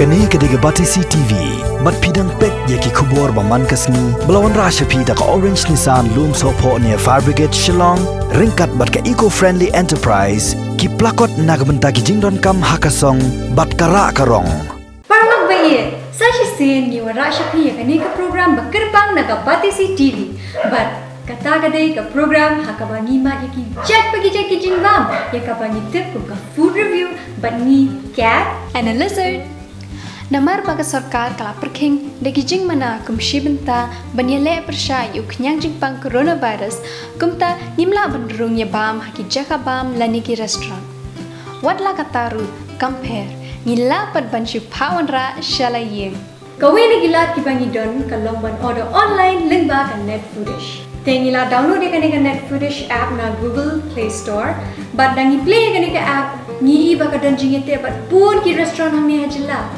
Kani kediga Batisi TV, mat pidang pek yaki kubur baman kasni, belawan rasha pida ka Orange Nissan Loom Sopo near Fire Brigade Shillong, ringkat bat ka eco-friendly enterprise, ki plakot nagbenta ki jingdon kam hakasong, bat kara karong. Parmak bayi, saya sen ni rasha pida kani ka program bekerbang naga Batisi TV, bat kata-kata ke program hakabangi mak yaki cek pagi cek Jingmad yakabangi tip ka food review but ni cat and a lizard. Namar baga sarkar kala perking degi Jingmad kumshi benta banyale persya yuk nyang jingpang coronavirus kumta nimla bandrung ya bam haki jaka bam lani ki restaurant. Watla kataru compare nila pad banshu pawanra shalayeng. Kawei ni gila ki bangi don kalong ban order online link ba ka net foodish. Tengila download ka ni ka net foodish app na Google Play Store, but dangi play ka ni ka app ni iba ka don jingete but pun ki restaurant hamni hajilla.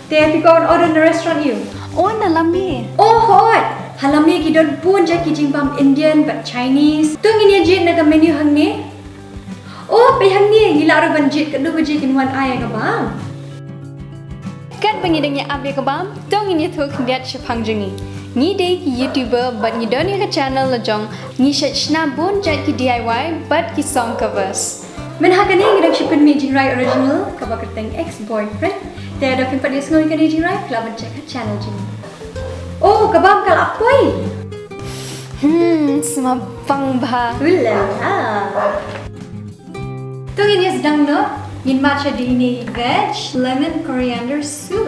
Te api kau order na restaurant you. Oh na Lamee. Oh hot. Halame ki don pun jaki jingbam Indian but Chinese. Tu ngini jit na ka menu hangni. Oh pe hangni gila ro ban jit ka du jit kin wan aya ka bang. Kat bangidangnya abe ka bam tong ini thuk net shapang jingi. Ni day ki YouTuber but ni don ka channel la jong ni shna bon jat ki DIY but ki song covers. Men hakani ngidang shipin mi jingrai original ka bakateng ex-boyfriend. Te ada pin padis ngoi ka di jingrai club check ka channel jing. Oh kabam kal apoi. Semabang bah. Ulala. Tu ini sedang no ngin matcha di ini veg lemon coriander soup.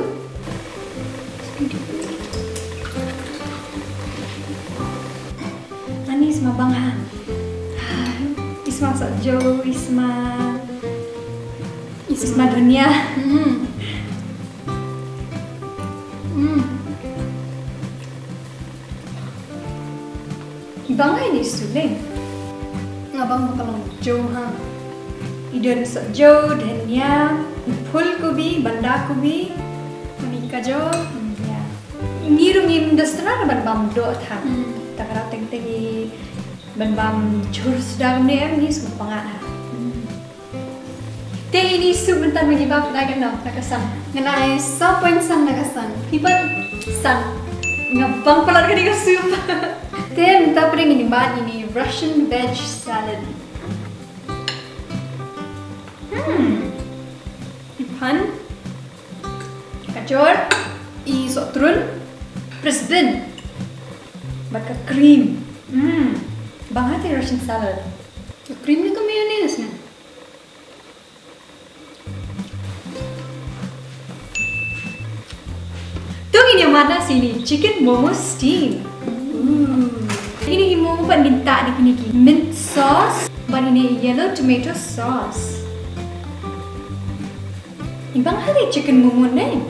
Ini semabang ha. Isma sajo, Isma dunia. Ibang ini suling. Ngabang bakalang jo ha. Idon sajo, dunia, fulgobi, banda gobi, manika jo. Ya. Ini rumim dastra ban bam do tha. Takara teng-tengi ban bam chur sedang ni ni semua pangat. Te ini soup bentar bagi bab nagasan. Nganai sa point san nagasan. Hibat san ngabang pelat ka di soup. Te minta pring ini mat ini Russian veg salad. Ipan kacor I sotrun presben baka cream. Bangat Russian salad. Cream ni ka mayonnaise na. Ini mana sini chicken momo steam. Ini momo ban minta di kini mint sauce, ban ini yellow tomato sauce. Ibang hari chicken momo ni.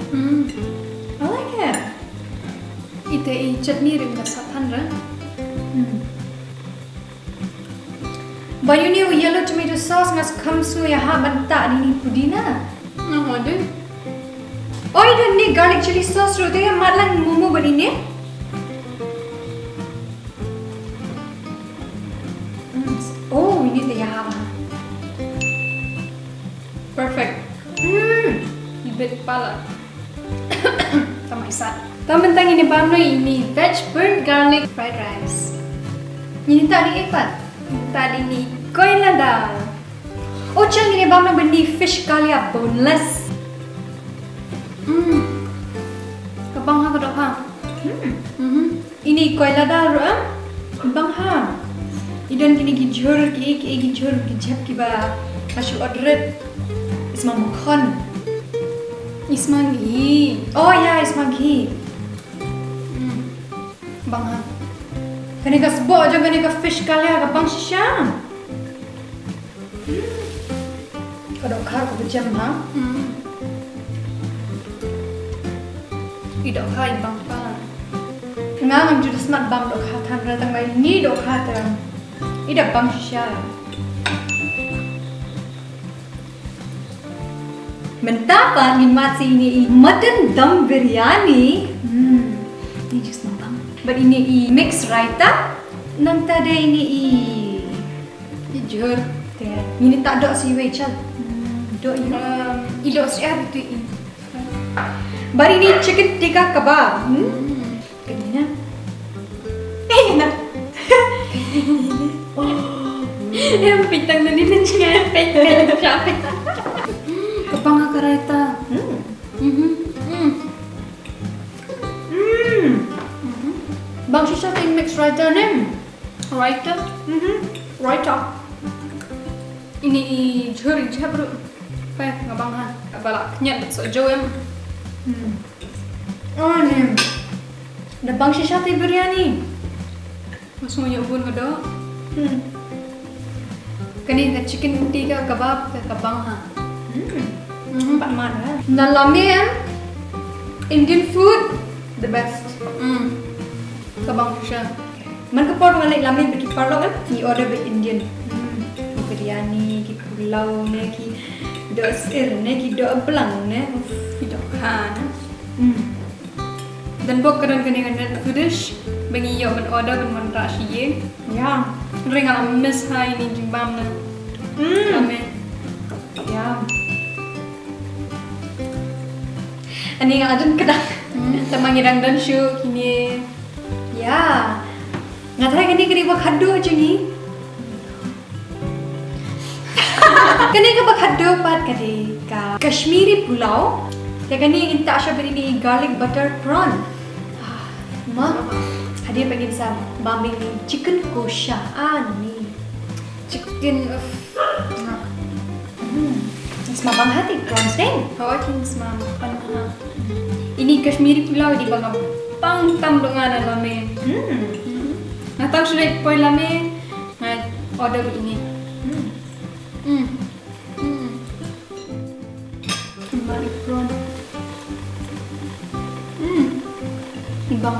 I like it. Ite chutney ring ka sathan ra. Ban ini yellow tomato sauce ngas kamsu ya ha banta di ni pudina. Ngode. Oh ini ni garlic chili sauce rote ya matlang momo ban ini. Oh ini tu ya. Perfect. Ibet pala. Tamai sat. Tambentang ini bam ini veg burnt garlic fried rice. Ini tadi ipat. Tadi ni koi dal. Oh cang ini bam bendi fish kalia boneless. Kabang ha kadok ha. Ini koi dal ro bang ha. Idon kini gijur ki jap ki ba kasu odret. Isma makhon. Isma ghee. Oh ya isma ghee. Bang ha. Kani ka sbo jo kani ka fish kalia ka bang sham. Kadok khar ko jam ha. Idok ha ibang pa. Ngam ju smart bam dok ha than ra tang mai ni dok ha tang. Ida bang sham. Mentapa Jingmad ini mutton dum biryani. Ini just mabang. But ini mix raita. Nanta de ini Jujur. Ini tak ada si wei chal. Do Idok siap tu i. Bari ni chicken tikka kebab. Kanina. Enak. Yang pitang na nila siya. Pek siya. Kapang kareta. Bang siya ting mix raita nim. Raita? Raita. Ini juri jabru. Pek ngabang ha. Balak nyat so jo em. Oh nim. Da bang siya ting biryani. Masuk yo bun ngado. Kani the chicken tikka kebab ke kabang ha. Pak mana? Na Lamee Indian food the best. Kabang siya. Man kapor ngalai Lamee bagi parlo kan? Ni order be Indian. Ki biryani, ki pulau ne, ki do sir ne, ki do belang ne, ki do khan. Dan bok kadang kadang food dish bagi yo man order man rashi ye. Ya. Ringan miss hai ni Jingmad na. Lamee. Ya. Ani nga adun kadang tamangirang dan show kini. Ya. Ngatray kani kani bakado aja ni. Kani ka bakado pat kani ka Kashmiri pulau. Ya kani inta asya beri ni garlic butter prawn. Ma, hadir pagi sa bambing ni chicken kosha ani. Chicken Isma bang hati prawns deh. Oh, isma panah. Ini Kashmiri pulau di bang pang dengan Lamee. Natang sudah poi Lamee. Order ini. Mari prawn. Ibang.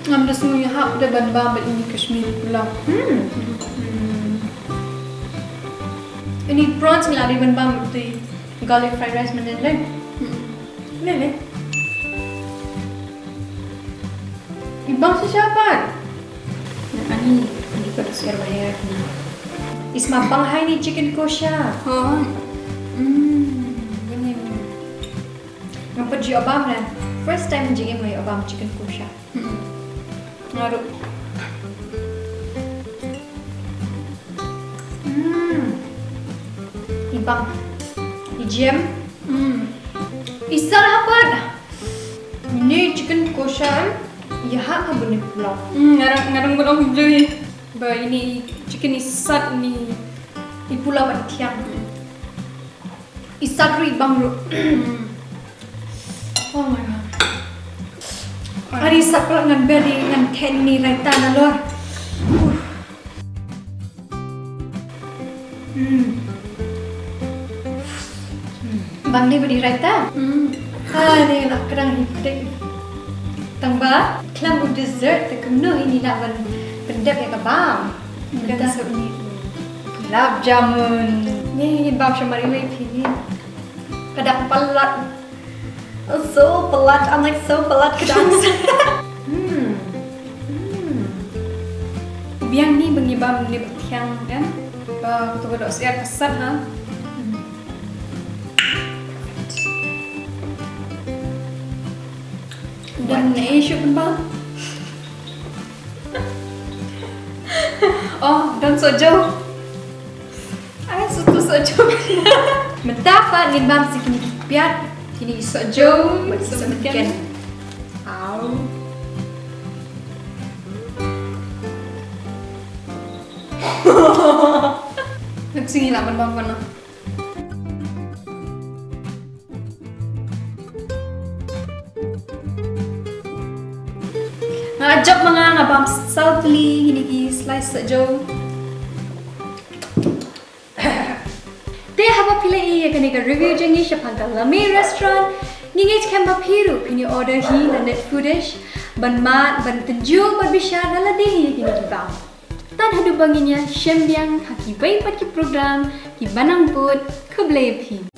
Ngam dah semua hak dah ban ini Kashmiri pulau. Ini prawns ni lari ban betul. Garlic fried rice mana leh? Leh. Ibang siapa? Ani pada share bayar ni. Isma bang hai ni chicken kosha. Oh. Ini. Ngapa ji abam lah? First time ji mai abam chicken kosha. Ngaruh. Ibang. Jam. Isar apa? Ini chicken kosha. Ya hak benih pulau. Ngarang pulau hujui. Bah ini chicken isat ni di pulau Batiang. Isat ri bang ru. Oh my god. Hari sapra ngan beri ngan ten ni raita nalor. Bang ni beri raita. Ni nak kerang hidup. Tangba, kelam dessert tekemno ini nak pendap ya kabam. Pendap ini. Gulab jamun. Ni bab shamari mai phini. Kadang pelat. So pelat, I'm like so pelat kadang. Biang ni bengibam ni Batiang kan. Tu berdoa siar kesat ha. Dan isu pun bang. Oh, dan sojo. Ay, suatu sojo. Mentapa ni bang sikini piat. Kini sojo, semakin. Au. Nagsingi laman bang ko na. Ngajak mga ngabam Southly ini slice sajo. Teh haba pilih iya kani ka review jangi siapa ka Lamee restaurant. Ningit kemba piru pini order hi na net foodish ban mat ban tenju ban bisha nala deh kini kita. Tan hadu banginya syembiang haki wei pat ki program ki banang put kublai phi.